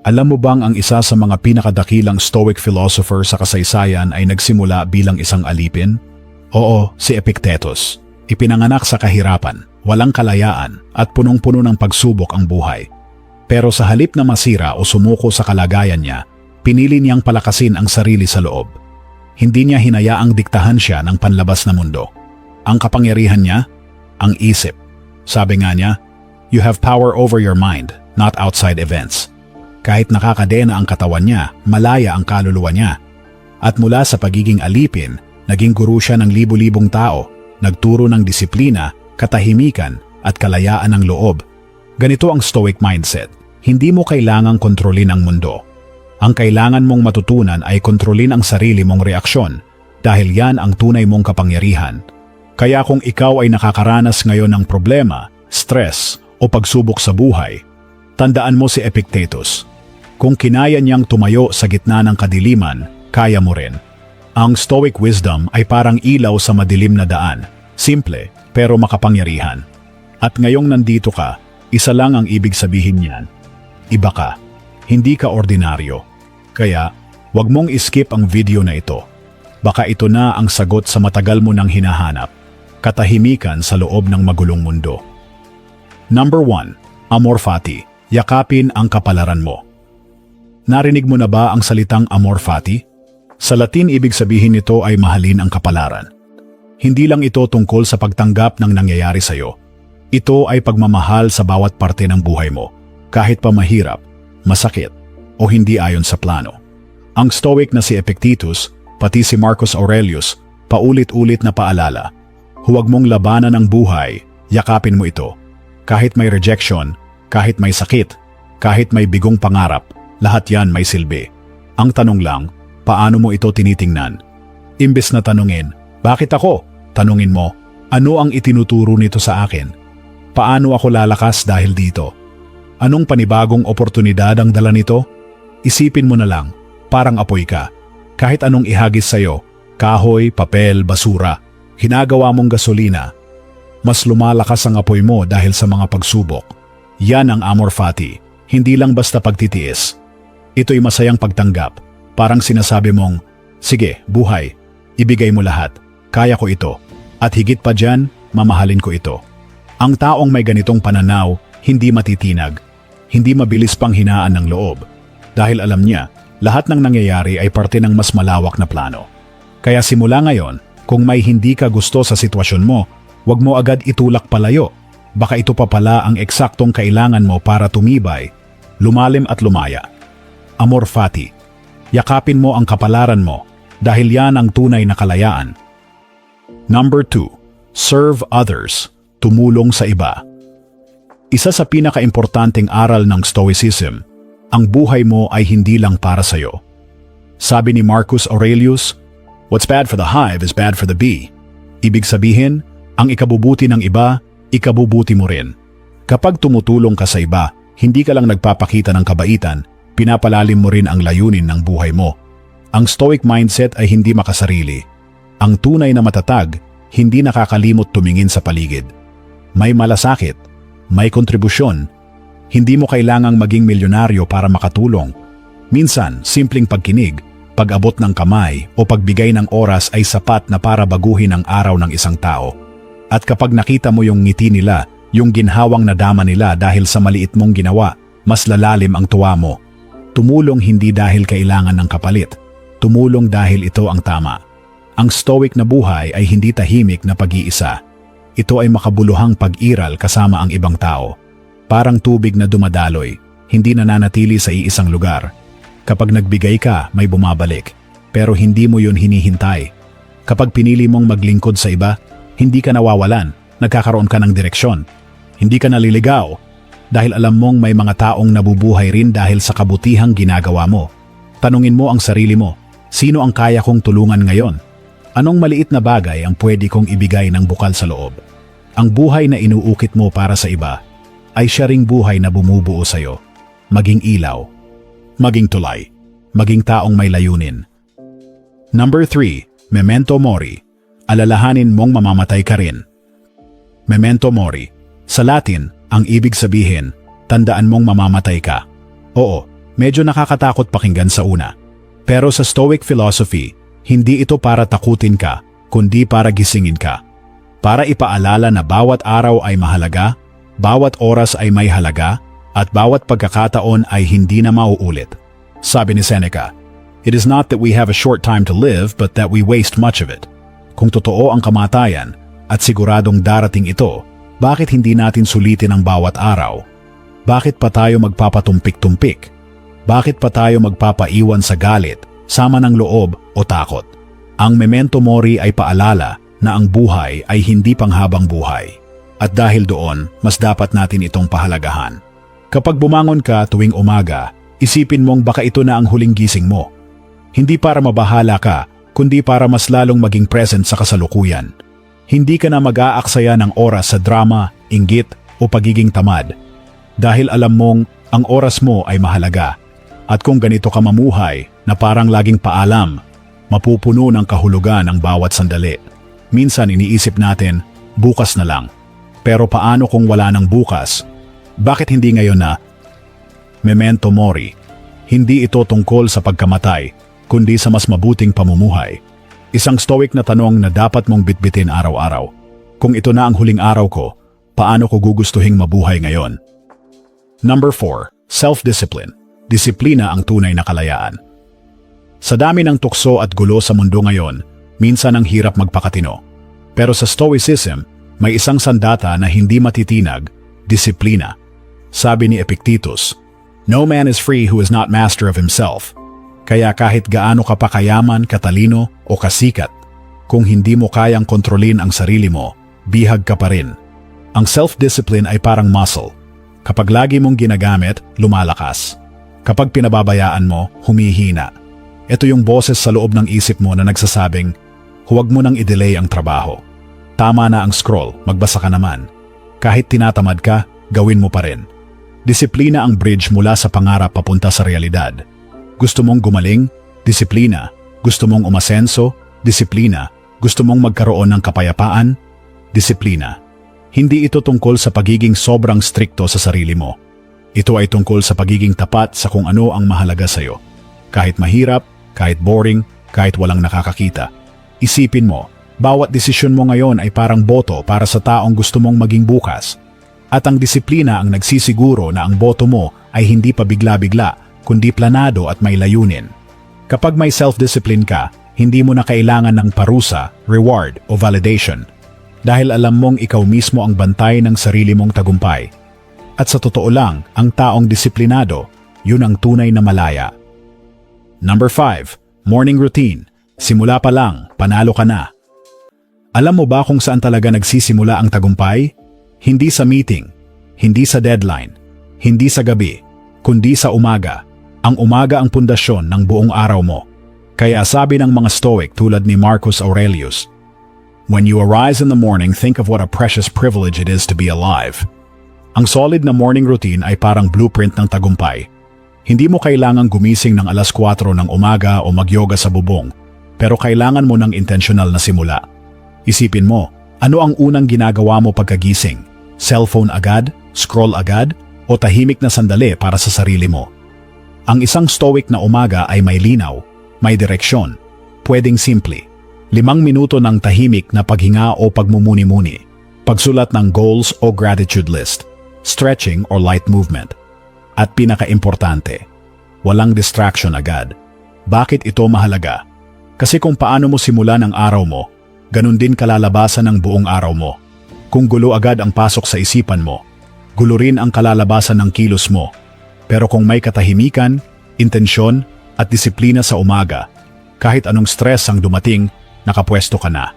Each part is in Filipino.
Alam mo bang ang isa sa mga pinakadakilang Stoic philosopher sa kasaysayan ay nagsimula bilang isang alipin? Oo, si Epictetus. Ipinanganak sa kahirapan, walang kalayaan at punong-puno ng pagsubok ang buhay. Pero sa halip na masira o sumuko sa kalagayan niya, pinili niyang palakasin ang sarili sa loob. Hindi niya hinayaang diktahan siya ng panlabas na mundo. Ang kapangyarihan niya, ang isip. Sabi nga niya, "You have power over your mind, not outside events." Kahit nakakadena ang katawan niya, malaya ang kaluluwa niya. At mula sa pagiging alipin, naging guru siya ng libu-libong tao, nagturo ng disiplina, katahimikan at kalayaan ng loob. Ganito ang Stoic mindset. Hindi mo kailangang kontrolin ang mundo. Ang kailangan mong matutunan ay kontrolin ang sarili mong reaksyon dahil yan ang tunay mong kapangyarihan. Kaya kung ikaw ay nakakaranas ngayon ng problema, stress o pagsubok sa buhay, tandaan mo si Epictetus. Kung kinaya niyang tumayo sa gitna ng kadiliman, kaya mo rin. Ang Stoic wisdom ay parang ilaw sa madilim na daan. Simple, pero makapangyarihan. At ngayong nandito ka, isa lang ang ibig sabihin niyan. Iba ka. Hindi ka ordinaryo. Kaya, wag mong iskip ang video na ito. Baka ito na ang sagot sa matagal mo nang hinahanap. Katahimikan sa loob ng magulong mundo. Number 1. Amor fati. Yakapin ang kapalaran mo. Narinig mo na ba ang salitang amor fati? Sa Latin, ibig sabihin nito ay mahalin ang kapalaran. Hindi lang ito tungkol sa pagtanggap ng nangyayari sa iyo. Ito ay pagmamahal sa bawat parte ng buhay mo, kahit pa mahirap, masakit, o hindi ayon sa plano. Ang Stoic na si Epictetus, pati si Marcus Aurelius, paulit-ulit na paalala, huwag mong labanan ang buhay, yakapin mo ito. Kahit may rejection, kahit may sakit, kahit may bigong pangarap, lahat yan may silbi. Ang tanong lang, paano mo ito tinitingnan? Imbes na tanungin, bakit ako? Tanungin mo, ano ang itinuturo nito sa akin? Paano ako lalakas dahil dito? Anong panibagong oportunidad ang dala nito? Isipin mo na lang, parang apoy ka. Kahit anong ihagis sa'yo, kahoy, papel, basura, ginagawa mong gasolina, mas lumalakas ang apoy mo dahil sa mga pagsubok. Yan ang amor fati, hindi lang basta pagtitiis. Ito'y masayang pagtanggap, parang sinasabi mong, sige, buhay, ibigay mo lahat, kaya ko ito, at higit pa dyan, mamahalin ko ito. Ang taong may ganitong pananaw, hindi matitinag, hindi mabilis pang hinaan ng loob, dahil alam niya, lahat ng nangyayari ay parte ng mas malawak na plano. Kaya simula ngayon, kung may hindi ka gusto sa sitwasyon mo, huwag mo agad itulak palayo. Baka ito pa pala ang eksaktong kailangan mo para tumibay, lumalim at lumaya. Amor fati. Yakapin mo ang kapalaran mo dahil yan ang tunay na kalayaan. Number 2. Serve others. Tumulong sa iba. Isa sa pinakaimportanteng aral ng Stoicism, ang buhay mo ay hindi lang para sa'yo. Sabi ni Marcus Aurelius, "What's bad for the hive is bad for the bee." Ibig sabihin, ang ikabubuti ng iba, ikabubuti mo rin. Kapag tumutulong ka sa iba, hindi ka lang nagpapakita ng kabaitan, pinapalalim mo rin ang layunin ng buhay mo. Ang Stoic mindset ay hindi makasarili. Ang tunay na matatag, hindi nakakalimot tumingin sa paligid. May malasakit, may kontribusyon. Hindi mo kailangang maging milyonaryo para makatulong. Minsan, simpleng pagkinig, pag-abot ng kamay o pagbigay ng oras ay sapat na para baguhin ang araw ng isang tao. At kapag nakita mo yung ngiti nila, yung ginhawang nadama nila dahil sa maliit mong ginawa, mas lalalim ang tuwa mo. Tumulong hindi dahil kailangan ng kapalit. Tumulong dahil ito ang tama. Ang Stoic na buhay ay hindi tahimik na pag-iisa. Ito ay makabuluhang pag-iral kasama ang ibang tao. Parang tubig na dumadaloy, hindi nananatili sa iisang lugar. Kapag nagbigay ka, may bumabalik. Pero hindi mo yun hinihintay. Kapag pinili mong maglingkod sa iba, hindi ka nawawalan, nagkakaroon ka ng direksyon. Hindi ka naliligaw dahil alam mong may mga taong nabubuhay rin dahil sa kabutihang ginagawa mo. Tanungin mo ang sarili mo, sino ang kaya kong tulungan ngayon? Anong maliit na bagay ang pwede kong ibigay ng bukal sa loob? Ang buhay na inuukit mo para sa iba ay siya ring buhay na bumubuo sa'yo. Maging ilaw, maging tulay, maging taong may layunin. Number 3. Memento mori. Alalahanin mong mamamatay ka rin. Memento mori. Sa Latin, ang ibig sabihin, tandaan mong mamamatay ka. Oo, Medyo nakakatakot pakinggan sa una. Pero sa Stoic philosophy, hindi ito para takutin ka, kundi para gisingin ka. Para ipaalala na bawat araw ay mahalaga, bawat oras ay may halaga, at bawat pagkakataon ay hindi na mauulit. Sabi ni Seneca, "It is not that we have a short time to live, but that we waste much of it." Kung totoo ang kamatayan, at siguradong darating ito, bakit hindi natin sulitin ang bawat araw? Bakit pa tayo magpapatumpik-tumpik? Bakit pa tayo magpapaiwan sa galit, sama ng loob o takot? Ang memento mori ay paalala na ang buhay ay hindi panghabang buhay. At dahil doon, mas dapat natin itong pahalagahan. Kapag bumangon ka tuwing umaga, isipin mong baka ito na ang huling gising mo. Hindi para mabahala ka, kundi para mas lalong maging present sa kasalukuyan. Hindi ka na mag-aaksaya ng oras sa drama, inggit o pagiging tamad. Dahil alam mong ang oras mo ay mahalaga. At kung ganito ka mamuhay na parang laging paalam, mapupuno ng kahulugan ang bawat sandali. Minsan iniisip natin, bukas na lang. Pero paano kung wala ng bukas? Bakit hindi ngayon na? Memento mori. Hindi ito tungkol sa pagkamatay, kundi sa mas mabuting pamumuhay. Isang stoic na tanong na dapat mong bitbitin araw-araw. Kung ito na ang huling araw ko, paano ko gugustuhing mabuhay ngayon? Number 4. Self-discipline. Disiplina ang tunay na kalayaan. Sa dami ng tukso at gulo sa mundo ngayon, minsan ang hirap magpakatino. Pero sa Stoicism, may isang sandata na hindi matitinag, disiplina. Sabi ni Epictetus, "No man is free who is not master of himself." Kaya kahit gaano ka pa kayaman, katalino o kasikat, kung hindi mo kayang kontrolin ang sarili mo, bihag ka pa rin. Ang self-discipline ay parang muscle. Kapag lagi mong ginagamit, lumalakas. Kapag pinababayaan mo, humihina. Ito yung boses sa loob ng isip mo na nagsasabing, huwag mo nang i-delay ang trabaho. Tama na ang scroll, magbasa ka naman. Kahit tinatamad ka, gawin mo pa rin. Disiplina ang bridge mula sa pangarap papunta sa realidad. Gusto mong gumaling? Disiplina. Gusto mong umasenso? Disiplina. Gusto mong magkaroon ng kapayapaan? Disiplina. Hindi ito tungkol sa pagiging sobrang strikto sa sarili mo. Ito ay tungkol sa pagiging tapat sa kung ano ang mahalaga sa'yo. Kahit mahirap, kahit boring, kahit walang nakakakita. Isipin mo, bawat desisyon mo ngayon ay parang boto para sa taong gusto mong maging bukas. At ang disiplina ang nagsisiguro na ang boto mo ay hindi pa bigla-bigla, kundi planado at may layunin. Kapag may self-discipline ka, hindi mo na kailangan ng parusa, reward o validation. Dahil alam mong ikaw mismo ang bantay ng sarili mong tagumpay. At sa totoo lang, ang taong disiplinado, yun ang tunay na malaya. Number 5. Morning routine. Simula pa lang, panalo ka na. Alam mo ba kung saan talaga nagsisimula ang tagumpay? Hindi sa meeting, hindi sa deadline, hindi sa gabi, kundi sa umaga. Ang umaga ang pundasyon ng buong araw mo. Kaya sabi ng mga Stoic tulad ni Marcus Aurelius, "When you arise in the morning, think of what a precious privilege it is to be alive." Ang solid na morning routine ay parang blueprint ng tagumpay. Hindi mo kailangang gumising ng alas 4 ng umaga o magyoga sa bubong, pero kailangan mo ng intentional na simula. Isipin mo, ano ang unang ginagawa mo pagkagising? Cellphone agad? Scroll agad? O tahimik na sandali para sa sarili mo? Ang isang stoic na umaga ay may linaw, may direksyon, pwedeng simple. 5 minuto ng tahimik na paghinga o pagmumuni-muni, pagsulat ng goals o gratitude list, stretching or light movement. At pinaka-importante, walang distraction agad. Bakit ito mahalaga? Kasi kung paano mo simulan ang araw mo, ganun din kalalabasan ng buong araw mo. Kung gulo agad ang pasok sa isipan mo, gulo rin ang kalalabasan ng kilos mo. Pero kung may katahimikan, intensyon at disiplina sa umaga, kahit anong stress ang dumating, nakapwesto ka na.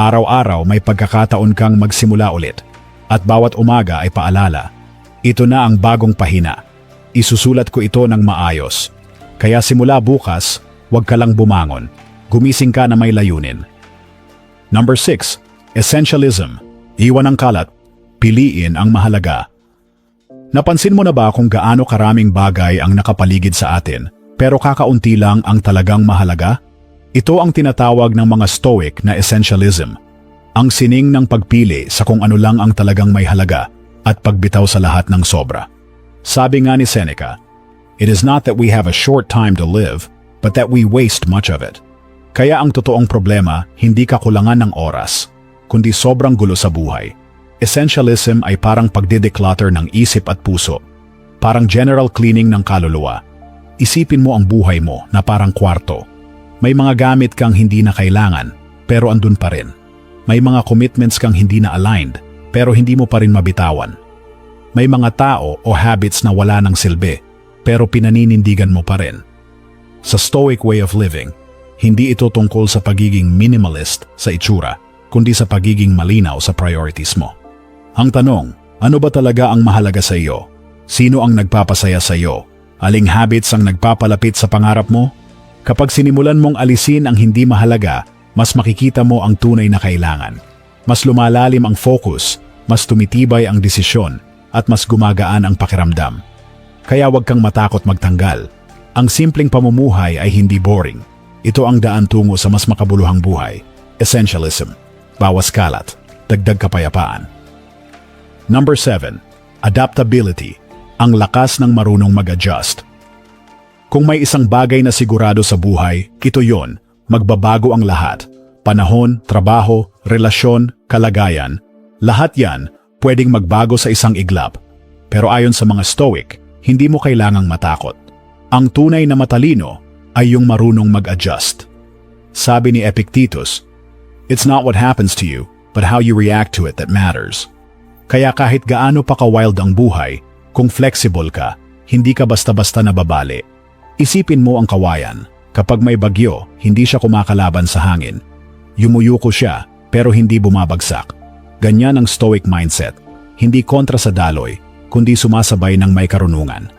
Araw-araw may pagkakataon kang magsimula ulit. At bawat umaga ay paalala. Ito na ang bagong pahina. Isusulat ko ito ng maayos. Kaya simula bukas, huwag ka lang bumangon. Gumising ka na may layunin. Number 6. Essentialism. Iwan ang kalat. Piliin ang mahalaga. Napansin mo na ba kung gaano karaming bagay ang nakapaligid sa atin, pero kakaunti lang ang talagang mahalaga? Ito ang tinatawag ng mga Stoic na essentialism. Ang sining ng pagpili sa kung ano lang ang talagang may halaga at pagbitaw sa lahat ng sobra. Sabi nga ni Seneca, It is not that we have a short time to live, but that we waste much of it. Kaya ang totoong problema, hindi kakulangan ng oras, kundi sobrang gulo sa buhay. Essentialism ay parang pagdideclutter ng isip at puso, parang general cleaning ng kaluluwa. Isipin mo ang buhay mo na parang kwarto. May mga gamit kang hindi na kailangan, pero andun pa rin. May mga commitments kang hindi na aligned, pero hindi mo pa rin mabitawan. May mga tao o habits na wala ng silbi, pero pinaninindigan mo pa rin. Sa Stoic way of living, hindi ito tungkol sa pagiging minimalist sa itsura, kundi sa pagiging malinaw sa priorities mo. Ang tanong, ano ba talaga ang mahalaga sa iyo? Sino ang nagpapasaya sa iyo? Aling habits ang nagpapalapit sa pangarap mo? Kapag sinimulan mong alisin ang hindi mahalaga, mas makikita mo ang tunay na kailangan. Mas lumalalim ang focus, mas tumitibay ang desisyon, at mas gumagaan ang pakiramdam. Kaya huwag kang matakot magtanggal. Ang simpleng pamumuhay ay hindi boring. Ito ang daan tungo sa mas makabuluhang buhay. Essentialism. Bawas kalat. Dagdag kapayapaan. Number 7. Adaptability. Ang lakas ng marunong mag-adjust. Kung may isang bagay na sigurado sa buhay, ito yon. Magbabago ang lahat. Panahon, trabaho, relasyon, kalagayan. Lahat yan pwedeng magbago sa isang iglap. Pero ayon sa mga Stoic, hindi mo kailangang matakot. Ang tunay na matalino ay yung marunong mag-adjust. Sabi ni Epictetus, "It's not what happens to you, but how you react to it that matters." Kaya kahit gaano pa ka-wild ang buhay, kung flexible ka, hindi ka basta-basta nababali. Isipin mo ang kawayan. Kapag may bagyo, hindi siya kumakalaban sa hangin. Yumuyuko siya, pero hindi bumabagsak. Ganyan ang Stoic mindset. Hindi kontra sa daloy, kundi sumasabay ng may karunungan.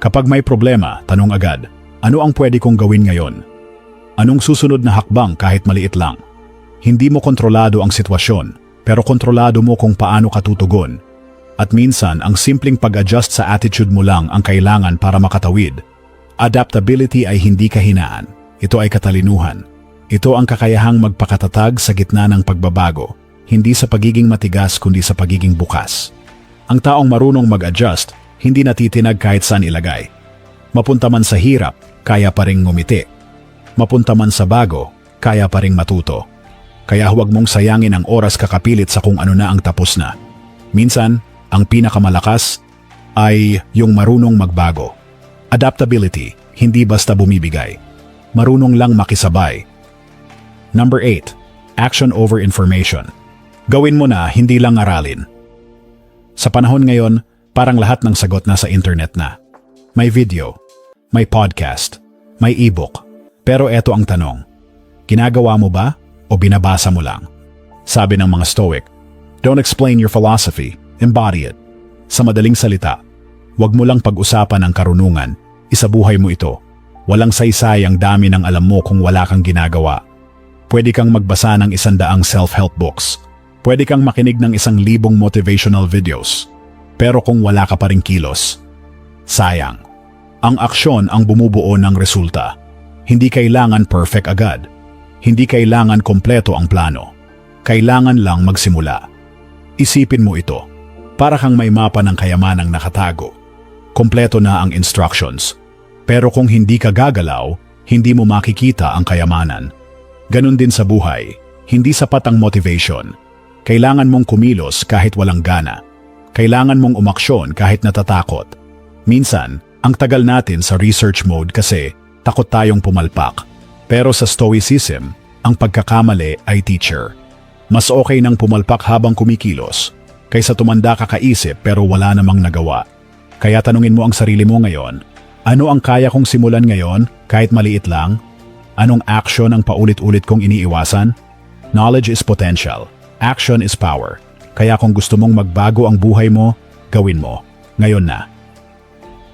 Kapag may problema, tanong agad, ano ang pwede kong gawin ngayon? Anong susunod na hakbang kahit maliit lang? Hindi mo kontrolado ang sitwasyon, pero kontrolado mo kung paano ka tutugon. At minsan, ang simpleng pag-adjust sa attitude mo lang ang kailangan para makatawid. Adaptability ay hindi kahinaan. Ito ay katalinuhan. Ito ang kakayahang magpakatatag sa gitna ng pagbabago, hindi sa pagiging matigas kundi sa pagiging bukas. Ang taong marunong mag-adjust, hindi natitinag kahit saan ilagay. Mapunta man sa hirap, kaya pa ring ngumiti. Mapunta man sa bago, kaya pa ring matuto. Kaya huwag mong sayangin ang oras kakapilit sa kung ano na ang tapos na. Minsan, ang pinakamalakas ay yung marunong magbago. Adaptability, hindi basta bumibigay. Marunong lang makisabay. Number 8. Action over information. Gawin mo na, hindi lang aralin. Sa panahon ngayon, parang lahat ng sagot nasa internet na. May video, may podcast, may ebook. Pero eto ang tanong, ginagawa mo ba o binabasa mo lang? Sabi ng mga Stoic, don't explain your philosophy, embody it. Sa madaling salita, huwag mo lang pag-usapan ang karunungan, isabuhay mo ito. Walang saysay ang dami ng alam mo kung wala kang ginagawa. Pwede kang magbasa ng 100 self-help books. Pwede kang makinig ng 1,000 motivational videos. Pero kung wala ka pa ring kilos, sayang. Ang aksyon ang bumubuo ng resulta. Hindi kailangan perfect agad. Hindi kailangan kompleto ang plano. Kailangan lang magsimula. Isipin mo ito. Para kang may mapa ng kayamanang nakatago. Kompleto na ang instructions. Pero kung hindi ka gagalaw, hindi mo makikita ang kayamanan. Ganon din sa buhay. Hindi sapat ang motivation. Kailangan mong kumilos kahit walang gana. Kailangan mong umaksyon kahit natatakot. Minsan, ang tagal natin sa research mode kasi takot tayong pumalpak. Pero sa Stoicism, ang pagkakamali ay teacher. Mas okay nang pumalpak habang kumikilos, kaysa tumanda ka kaisip pero wala namang nagawa. Kaya tanungin mo ang sarili mo ngayon, ano ang kaya kong simulan ngayon kahit maliit lang? Anong action ang paulit-ulit kong iniiwasan? Knowledge is potential. Action is power. Kaya kung gusto mong magbago ang buhay mo, gawin mo. Ngayon na.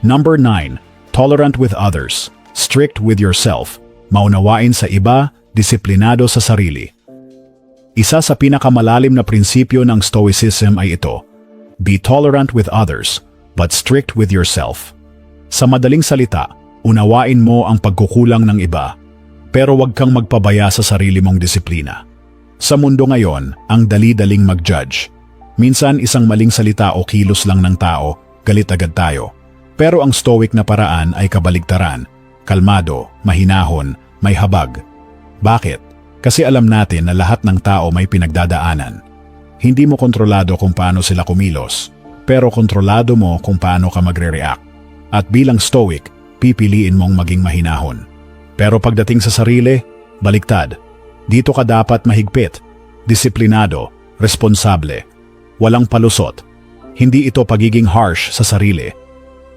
Number 9. Tolerant with others. Strict with yourself. Maunawain sa iba, disiplinado sa sarili. Isa sa pinakamalalim na prinsipyo ng Stoicism ay ito. Be tolerant with others, but strict with yourself. Sa madaling salita, unawain mo ang pagkukulang ng iba, pero huwag kang magpabaya sa sarili mong disiplina. Sa mundo ngayon, ang dali-daling mag-judge. Minsan isang maling salita o kilos lang ng tao, galit agad tayo. Pero ang stoic na paraan ay kabaligtaran, kalmado, mahinahon, may habag. Bakit? Kasi alam natin na lahat ng tao may pinagdadaanan. Hindi mo kontrolado kung paano sila kumilos, pero kontrolado mo kung paano ka magre-react. At bilang stoic, pipiliin mong maging mahinahon. Pero pagdating sa sarili, baliktad. Dito ka dapat mahigpit, disiplinado, responsable. Walang palusot. Hindi ito pagiging harsh sa sarili.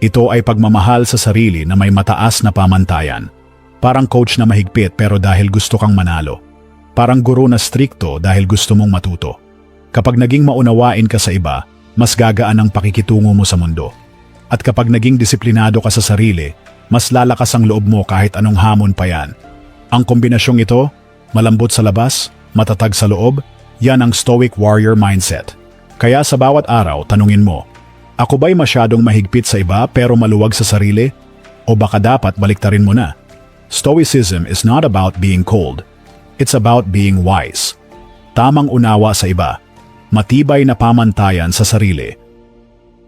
Ito ay pagmamahal sa sarili na may mataas na pamantayan. Parang coach na mahigpit pero dahil gusto kang manalo. Parang guro na strikto dahil gusto mong matuto. Kapag naging maunawain ka sa iba, mas gagaan ang pakikitungo mo sa mundo. At kapag naging disiplinado ka sa sarili, mas lalakas ang loob mo kahit anong hamon pa yan. Ang kombinasyong ito, malambot sa labas, matatag sa loob, yan ang stoic warrior mindset. Kaya sa bawat araw, tanungin mo, ako ba'y masyadong mahigpit sa iba pero maluwag sa sarili? O baka dapat baliktarin mo na? Stoicism is not about being cold. It's about being wise. Tamang unawa sa iba. Matibay na pamantayan sa sarili.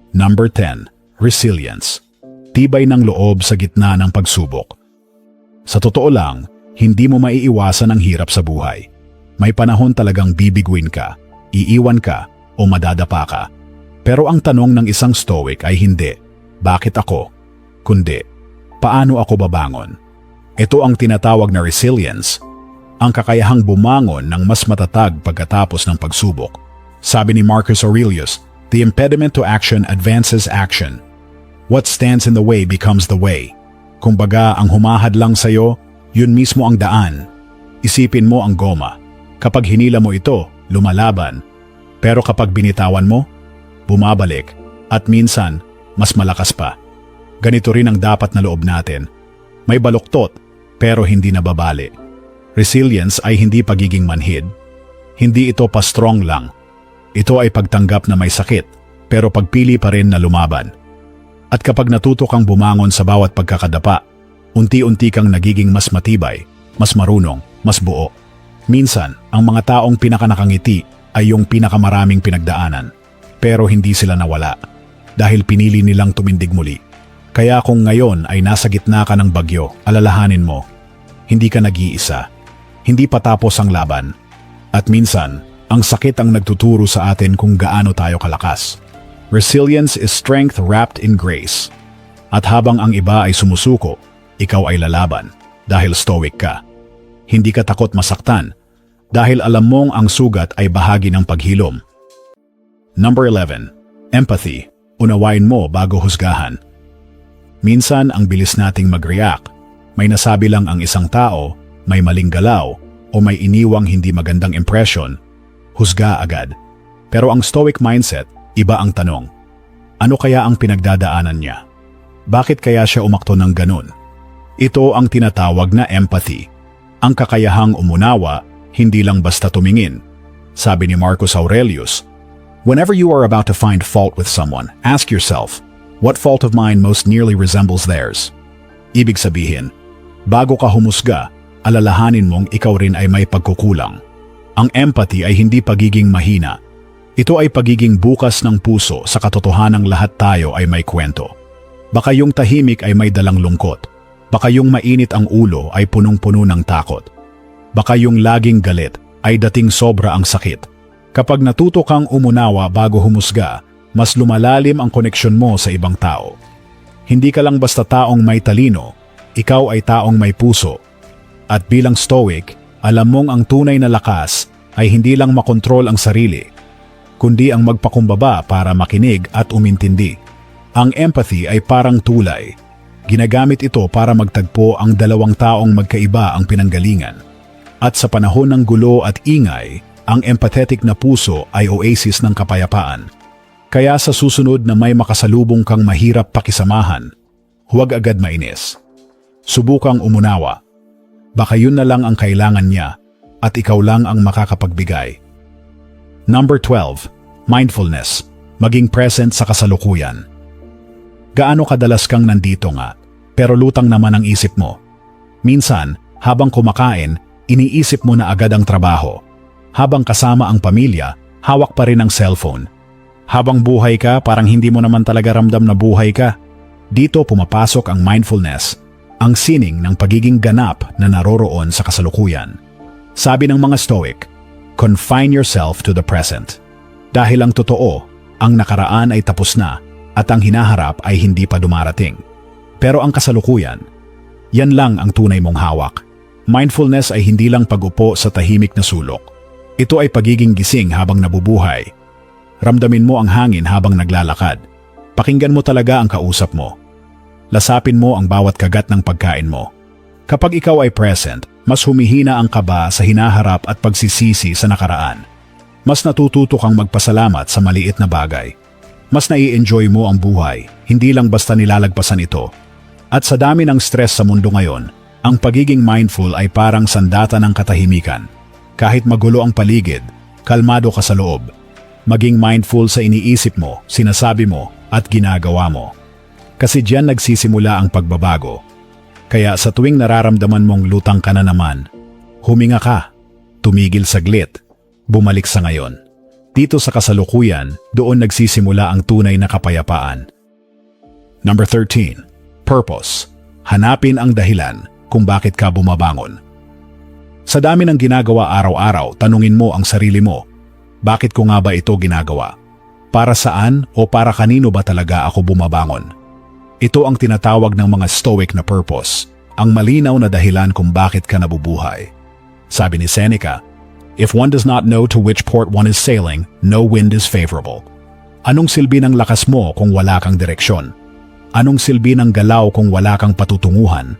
Number 10. Resilience. Tibay ng loob sa gitna ng pagsubok. Sa totoo lang, hindi mo maiiwasan ang hirap sa buhay. May panahon talagang bibiguin ka, iiwan ka, o madadapa ka. Pero ang tanong ng isang stoic ay hindi, bakit ako? Kundi, paano ako babangon? Ito ang tinatawag na resilience, ang kakayahang bumangon ng mas matatag pagkatapos ng pagsubok. Sabi ni Marcus Aurelius, the impediment to action advances action. What stands in the way becomes the way. Kumbaga, ang humahad lang sa'yo, yun mismo ang daan. Isipin mo ang goma. Kapag hinila mo ito, lumalaban. Pero kapag binitawan mo, bumabalik. At minsan, mas malakas pa. Ganito rin ang dapat na loob natin. May baluktot, pero hindi nababali. Resilience ay hindi pagiging manhid. Hindi ito pa-strong lang. Ito ay pagtanggap na may sakit, pero pagpili pa rin na lumaban. At kapag natuto kang bumangon sa bawat pagkakadapa, unti-unti kang nagiging mas matibay, mas marunong, mas buo. Minsan, ang mga taong pinakanakangiti ay yung pinakamaraming pinagdaanan. Pero hindi sila nawala, dahil pinili nilang tumindig muli. Kaya kung ngayon ay nasa gitna ka ng bagyo, alalahanin mo, hindi ka nag-iisa. Hindi pa tapos ang laban. At minsan, ang sakit ang nagtuturo sa atin kung gaano tayo kalakas. Resilience is strength wrapped in grace. At habang ang iba ay sumusuko, ikaw ay lalaban dahil stoic ka. Hindi ka takot masaktan dahil alam mong ang sugat ay bahagi ng paghilom. Number 11. Empathy. Unawain mo bago husgahan. Minsan ang bilis nating mag-react. May nasabi lang ang isang tao, may maling galaw, o may iniwang hindi magandang impression, husga agad. Pero ang stoic mindset, iba ang tanong. Ano kaya ang pinagdadaanan niya? Bakit kaya siya umakto ng ganun? Ito ang tinatawag na empathy. Ang kakayahang umunawa, hindi lang basta tumingin. Sabi ni Marcus Aurelius, whenever you are about to find fault with someone, ask yourself, what fault of mine most nearly resembles theirs? Ibig sabihin, bago ka humusga, alalahanin mong ikaw rin ay may pagkukulang. Ang empathy ay hindi pagiging mahina. Ito ay pagiging bukas ng puso sa katotohanang lahat tayo ay may kwento. Baka yung tahimik ay may dalang lungkot. Baka yung mainit ang ulo ay punong-puno ng takot. Baka yung laging galit ay dating sobra ang sakit. Kapag natuto kang umunawa bago humusga, mas lumalalim ang koneksyon mo sa ibang tao. Hindi ka lang basta taong may talino, ikaw ay taong may puso. At bilang stoic, alam mong ang tunay na lakas ay hindi lang makontrol ang sarili, kundi ang magpakumbaba para makinig at umintindi. Ang empathy ay parang tulay. Ginagamit ito para magtagpo ang dalawang taong magkaiba ang pinanggalingan. At sa panahon ng gulo at ingay, ang empathetic na puso ay oasis ng kapayapaan. Kaya sa susunod na may makasalubong kang mahirap pakisamahan, huwag agad mainis. Subukang umunawa. Baka yun na lang ang kailangan niya at ikaw lang ang makakapagbigay. Number 12. Mindfulness. Maging present sa kasalukuyan. Gaano kadalas kang nandito nga, pero lutang naman ang isip mo. Minsan, habang kumakain, iniisip mo na agad ang trabaho. Habang kasama ang pamilya, hawak pa rin ang cellphone. Habang buhay ka, parang hindi mo naman talaga ramdam na buhay ka. Dito pumapasok ang mindfulness, ang sining ng pagiging ganap na naroroon sa kasalukuyan. Sabi ng mga Stoic, confine yourself to the present. Dahil ang totoo, ang nakaraan ay tapos na at ang hinaharap ay hindi pa dumarating. Pero ang kasalukuyan, yan lang ang tunay mong hawak. Mindfulness ay hindi lang pag-upo sa tahimik na sulok. Ito ay pagiging gising habang nabubuhay. Ramdamin mo ang hangin habang naglalakad. Pakinggan mo talaga ang kausap mo. Lasapin mo ang bawat kagat ng pagkain mo. Kapag ikaw ay present, mas humihina ang kaba sa hinaharap at pagsisisi sa nakaraan. Mas natututo kang magpasalamat sa maliit na bagay. Mas nai-enjoy mo ang buhay, hindi lang basta nilalagpasan ito. At sa dami ng stress sa mundo ngayon, ang pagiging mindful ay parang sandata ng katahimikan. Kahit magulo ang paligid, kalmado ka sa loob. Maging mindful sa iniisip mo, sinasabi mo, at ginagawa mo. Kasi diyan nagsisimula ang pagbabago. Kaya sa tuwing nararamdaman mong lutang ka na naman, huminga ka, tumigil saglit, bumalik sa ngayon. Dito sa kasalukuyan, doon nagsisimula ang tunay na kapayapaan. Number 13. Purpose. Hanapin ang dahilan kung bakit ka bumabangon. Sa dami ng ginagawa araw-araw, tanungin mo ang sarili mo, bakit ko nga ba ito ginagawa? Para saan o para kanino ba talaga ako bumabangon? Ito ang tinatawag ng mga Stoic na purpose, ang malinaw na dahilan kung bakit ka nabubuhay. Sabi ni Seneca, if one does not know to which port one is sailing, no wind is favorable. Anong silbi ng lakas mo kung wala kang direksyon? Anong silbi ng galaw kung wala kang patutunguhan?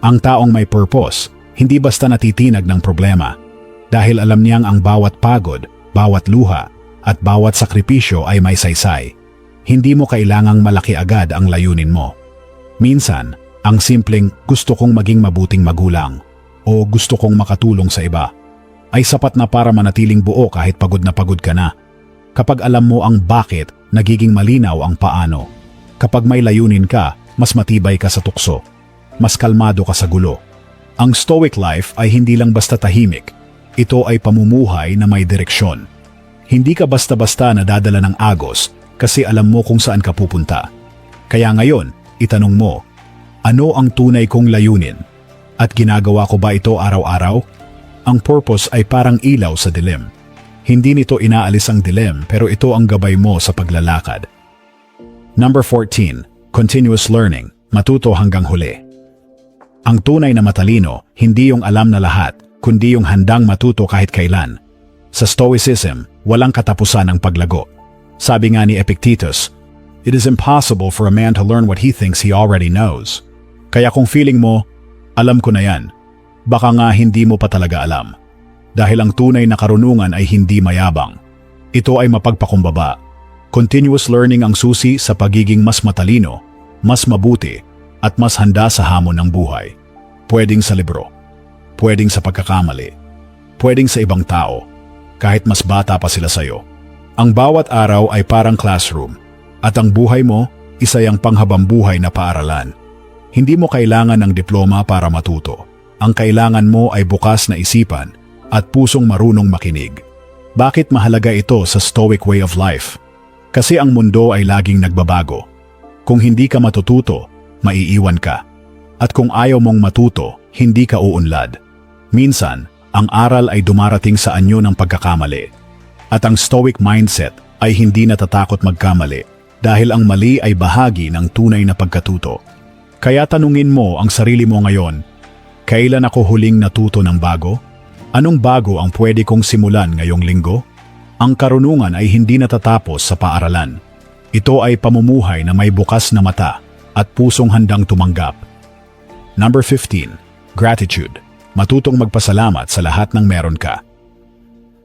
Ang taong may purpose, hindi basta natitinag ng problema, dahil alam niyang ang bawat pagod, bawat luha, at bawat sakripisyo ay may saysay. Hindi mo kailangang malaki agad ang layunin mo. Minsan, ang simpleng gusto kong maging mabuting magulang o gusto kong makatulong sa iba ay sapat na para manatiling buo kahit pagod na pagod ka na. Kapag alam mo ang bakit, nagiging malinaw ang paano. Kapag may layunin ka, mas matibay ka sa tukso. Mas kalmado ka sa gulo. Ang Stoic life ay hindi lang basta tahimik. Ito ay pamumuhay na may direksyon. Hindi ka basta-basta nadadala ng agos kasi alam mo kung saan ka pupunta. Kaya ngayon, itanong mo, ano ang tunay kong layunin? At ginagawa ko ba ito araw-araw? Ang purpose ay parang ilaw sa dilim. Hindi nito inaalis ang dilim pero ito ang gabay mo sa paglalakad. Number 14. Continuous learning. Matuto hanggang huli. Ang tunay na matalino, hindi yung alam na lahat, kundi yung handang matuto kahit kailan. Sa Stoicism, walang katapusan ang paglago. Sabi nga ni Epictetus, it is impossible for a man to learn what he thinks he already knows. Kaya kung feeling mo, alam ko na yan, baka nga hindi mo pa talaga alam. Dahil ang tunay na karunungan ay hindi mayabang. Ito ay mapagpakumbaba. Continuous learning ang susi sa pagiging mas matalino, mas mabuti, at mas handa sa hamon ng buhay. Pwedeng sa libro, pwedeng sa pagkakamali, pwedeng sa ibang tao, kahit mas bata pa sila sa'yo. Ang bawat araw ay parang classroom, at ang buhay mo, isa yang panghabambuhay na paaralan. Hindi mo kailangan ng diploma para matuto. Ang kailangan mo ay bukas na isipan at pusong marunong makinig. Bakit mahalaga ito sa Stoic way of life? Kasi ang mundo ay laging nagbabago. Kung hindi ka matututo, maiiwan ka. At kung ayaw mong matuto, hindi ka uunlad. Minsan, ang aral ay dumarating sa anyo ng pagkakamali. At ang Stoic mindset ay hindi natatakot magkamali dahil ang mali ay bahagi ng tunay na pagkatuto. Kaya tanungin mo ang sarili mo ngayon, kailan ako huling natuto ng bago? Anong bago ang pwede kong simulan ngayong linggo? Ang karunungan ay hindi natatapos sa paaralan. Ito ay pamumuhay na may bukas na mata at pusong handang tumanggap. Number 15. Gratitude. Matutong magpasalamat sa lahat ng meron ka.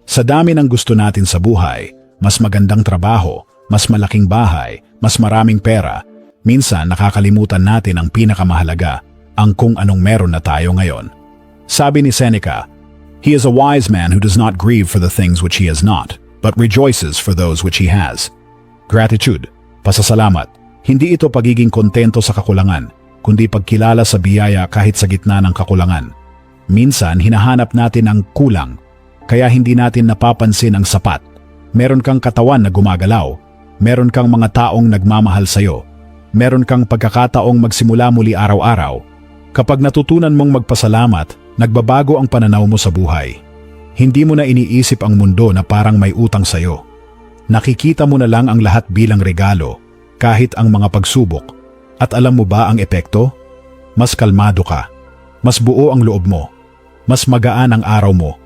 Sa dami ng gusto natin sa buhay, mas magandang trabaho, mas malaking bahay, mas maraming pera, minsan nakakalimutan natin ang pinakamahalaga, ang kung anong meron na tayo ngayon. Sabi ni Seneca, he is a wise man who does not grieve for the things which he has not, but rejoices for those which he has. Gratitude, pasasalamat, hindi ito pagiging kontento sa kakulangan, kundi pagkilala sa biyaya kahit sa gitna ng kakulangan. Minsan, hinahanap natin ang kulang, kaya hindi natin napapansin ang sapat. Meron kang katawan na gumagalaw, meron kang mga taong nagmamahal sa'yo, meron kang pagkakataong magsimula muli araw-araw. Kapag natutunan mong magpasalamat, nagbabago ang pananaw mo sa buhay. Hindi mo na iniisip ang mundo na parang may utang sa'yo. Nakikita mo na lang ang lahat bilang regalo, kahit ang mga pagsubok. At alam mo ba ang epekto? Mas kalmado ka. Mas buo ang loob mo. Mas magaan ang araw mo.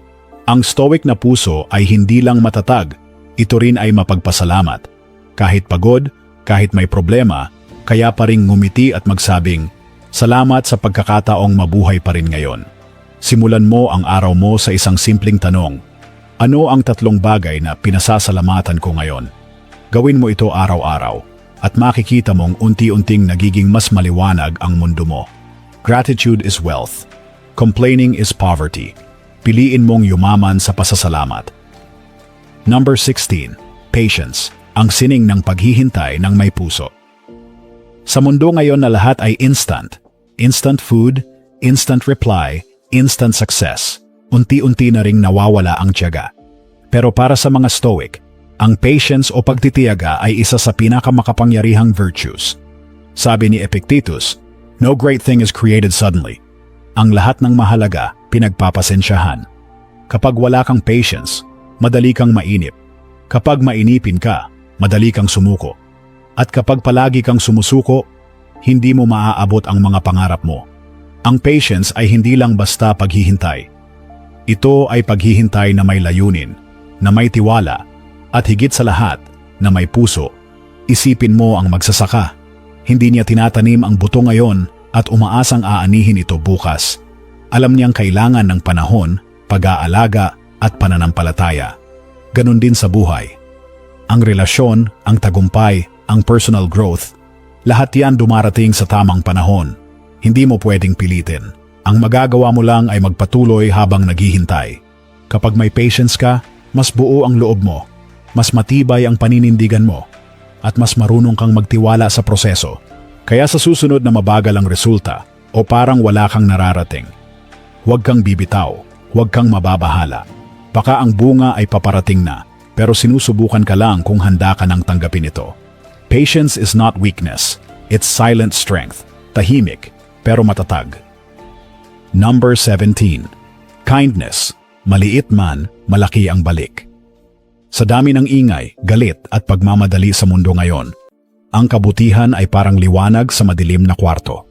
Ang stoic na puso ay hindi lang matatag, ito rin ay mapagpasalamat. Kahit pagod, kahit may problema, kaya pa ring ngumiti at magsabing, "Salamat sa pagkakataong mabuhay pa rin ngayon." Simulan mo ang araw mo sa isang simpleng tanong, ano ang 3 bagay na pinasasalamatan ko ngayon? Gawin mo ito araw-araw at makikita mong unti-unting nagiging mas maliwanag ang mundo mo. Gratitude is wealth. Complaining is poverty. Piliin mong yumaman sa pasasalamat. Number 16. Patience. Ang sining ng paghihintay ng may puso. Sa mundo ngayon na lahat ay instant. Instant food, instant reply, instant success. Unti-unti na ring nawawala ang tiyaga. Pero para sa mga stoic, ang patience o pagtitiyaga ay isa sa pinakamakapangyarihang virtues. Sabi ni Epictetus, "No great thing is created suddenly." Ang lahat ng mahalaga, pinagpapasensyahan. Kapag wala kang patience, madali kang mainip. Kapag mainipin ka, madali kang sumuko. At kapag palagi kang sumusuko, hindi mo maaabot ang mga pangarap mo. Ang patience ay hindi lang basta paghihintay. Ito ay paghihintay na may layunin, na may tiwala, at higit sa lahat, na may puso. Isipin mo ang magsasaka. Hindi niya tinatanim ang buto ngayon at umaasang aanihin ito bukas. Alam niyang kailangan ng panahon, pag-aalaga at pananampalataya. Ganon din sa buhay. Ang relasyon, ang tagumpay, ang personal growth, lahat yan dumarating sa tamang panahon. Hindi mo pwedeng pilitin. Ang magagawa mo lang ay magpatuloy habang naghihintay. Kapag may patience ka, mas buo ang loob mo, mas matibay ang paninindigan mo, at mas marunong kang magtiwala sa proseso. Kaya sa susunod na mabagal ang resulta o parang wala kang nararating, huwag kang bibitaw, huwag kang mababahala. Baka ang bunga ay paparating na, pero sinusubukan ka lang kung handa ka nang tanggapin ito. Patience is not weakness, it's silent strength, tahimik, pero matatag. Number 17. Kindness. Maliit man, malaki ang balik. Sa dami ng ingay, galit at pagmamadali sa mundo ngayon, ang kabutihan ay parang liwanag sa madilim na kwarto.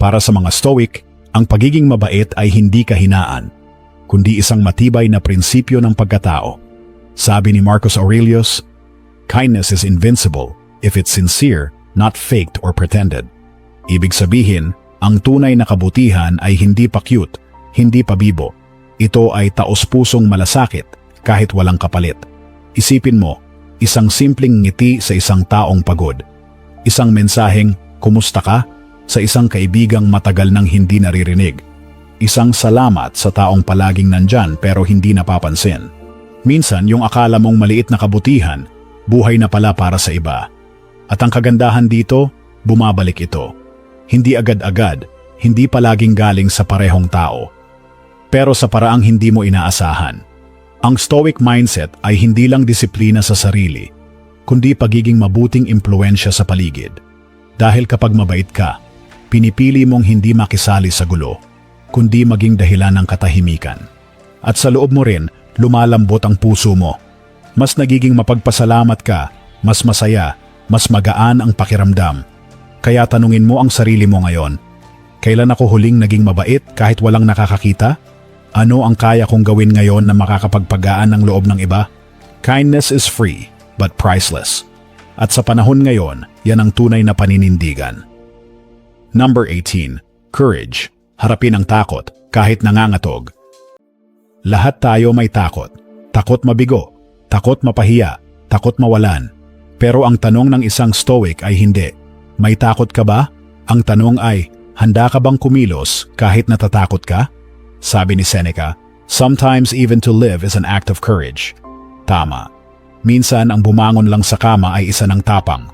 Para sa mga stoic, ang pagiging mabait ay hindi kahinaan, kundi isang matibay na prinsipyo ng pagkatao. Sabi ni Marcus Aurelius, "Kindness is invincible if it's sincere, not faked or pretended." Ibig sabihin, ang tunay na kabutihan ay hindi pa cute, hindi pa bibo. Ito ay taos-pusong malasakit kahit walang kapalit. Isipin mo, isang simpleng ngiti sa isang taong pagod. Isang mensaheng, "Kumusta ka?" sa isang kaibigang matagal nang hindi naririnig. Isang salamat sa taong palaging nandyan pero hindi napapansin. Minsan yung akala mong maliit na kabutihan, buhay na pala para sa iba. At ang kagandahan dito, bumabalik ito. Hindi agad-agad, hindi palaging galing sa parehong tao. Pero sa paraang hindi mo inaasahan. Ang stoic mindset ay hindi lang disiplina sa sarili, kundi pagiging mabuting impluensya sa paligid. Dahil kapag mabait ka, pinipili mong hindi makisali sa gulo, kundi maging dahilan ng katahimikan. At sa loob mo rin, lumalambot ang puso mo. Mas nagiging mapagpasalamat ka, mas masaya, mas magaan ang pakiramdam. Kaya tanungin mo ang sarili mo ngayon, kailan ako huling naging mabait kahit walang nakakakita? Ano ang kaya kong gawin ngayon na makakapagpagaan ng loob ng iba? Kindness is free, but priceless. At sa panahon ngayon, yan ang tunay na paninindigan. Number 18. Courage. Harapin ang takot, kahit nangangatog. Lahat tayo may takot. Takot mabigo, takot mapahiya, takot mawalan. Pero ang tanong ng isang stoic ay hindi, may takot ka ba? Ang tanong ay, handa ka bang kumilos kahit natatakot ka? Sabi ni Seneca, "Sometimes even to live is an act of courage." Tama. Minsan ang bumangon lang sa kama ay isa ng tapang.